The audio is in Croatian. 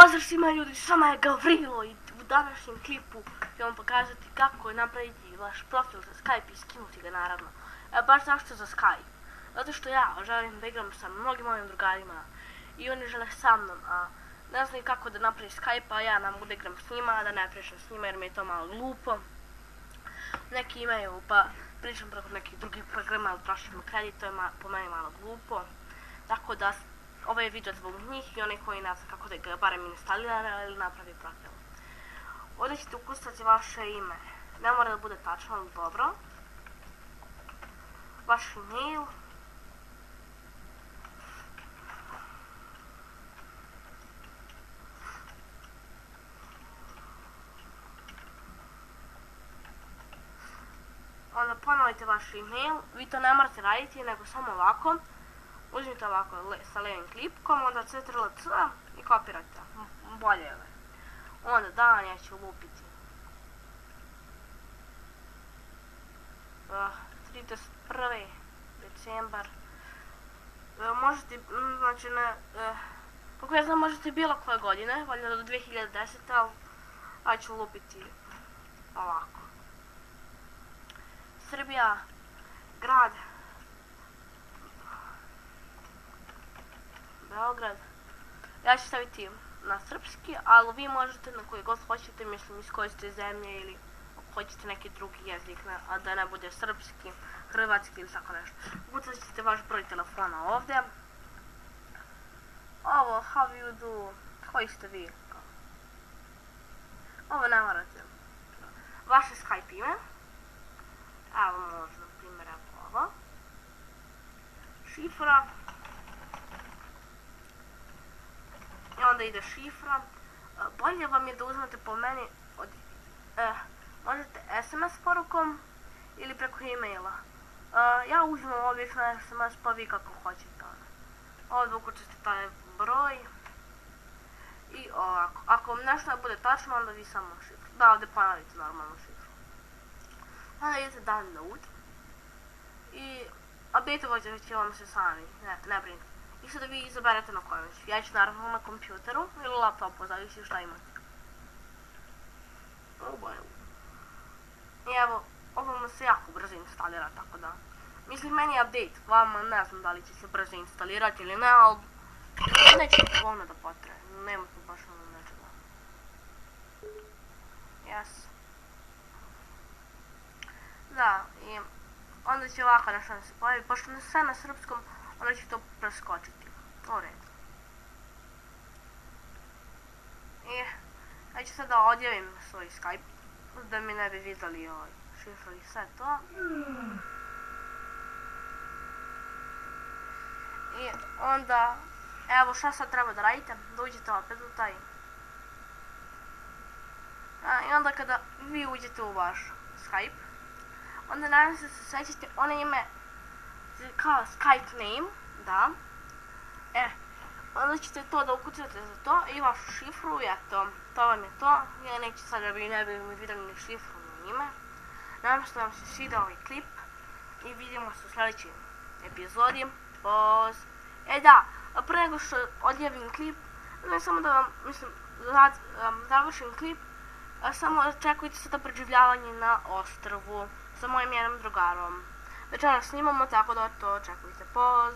Pozdrav svima ljudi, s vama je Gavrilo i u današnjem klipu ću vam pokazati kako napraviti vaš profil za Skype i skinuti ga naravno. Baš zašto za Skype? Zato što ja želim da igram sa mnogim mojim drugarima i oni žele sa mnom, a ne znam kako da napravim Skype, a ja ne mogu da igram s njima, da ne pričam s njima jer mi je to malo glupo. Neki imaju pa pričam preko nekih drugih programa, ali tražim kredit, to je po meni malo glupo. Tako da ovo je video zbog njih i oni koji ne znam kako da ga barem instalira ili napravi profil. Ovdje ćete ukucati vaše ime, ne mora da bude tačno, ali dobro. Vaš email. Onda ponovite vaš email, vi to ne morate raditi nego samo ovako. Uzmite ovako sa levim klipkom, onda CTRL-C i kopirajte, bolje je. Onda dan ja ću lupiti 31. decembar. Možete, znači kako ja znam možete bilo koje godine, valjda do 2010. ali ja ću lupiti ovako. Srbija, grad Beograd. Ja ću staviti na srpski, ali vi možete na koji god hoćete, mislim iz koje ste zemlje ili hoćete neki drugi jezik, a da ne bude srpski, hrvatski ili tako nešto. Ukucat ćete vaš broj telefona ovdje. Ovo, how you do, koji ste vi? Ovo ne morate. Vaše Skype ime. Evo možda, na primjer, ovo. Šifra. I onda ide šifra. Bolje vam je da uzmete po meni možete SMS porukom ili preko e-maila. Ja uzmem obično SMS pa vi kako hoćete. Ovdje ukucate taj broj. I ovako. Ako vam nešto ne bude tačno onda vi samo šifru. Da, ovdje ponavite normalnu šifru. Onda idete download. I update-ovat će vam se sami, ne brinite. I sada vi izaberete na kojem ću. Ja ću naravno na kompjuteru ili laptopu, zavisi šta imate. I evo, ovo mu se jako brzo instalira, tako da. Mislim, meni je update, vama ne znam da li će se brzo instalirati ili ne, ali neće mi dovoljno da potraje. Nema tu baš ono nečega. Yes. Da, i onda će ovako nešto da se pojavi, pošto ne sve na srpskom, onda ću to preskočiti. U redu. I ja ću sada odjavim svoj Skype, da mi ne bi vidjeli šifru i sve to. I onda, evo šta sad treba da radite, da uđete opet u taj. I onda kada vi uđete u vaš Skype, onda nadam se sećate ono ime kao Skype name, da. Onda ćete to da ukucate za to i vašu šifru i eto, to vam je to. Ja neću sad da ne bi mi vidjeli ni šifru ni ime. Nadam se da vam se sviđa ovaj klip i vidimo se u sljedećoj epizodi. Poz. Da, pre nego što odjavim klip, ne samo da vam, mislim, završim klip, samo čekajte sada preživljavanje na ostrvu sa mojim jednom drugarom. Večeras snimamo, tako da to čekajte. Poz.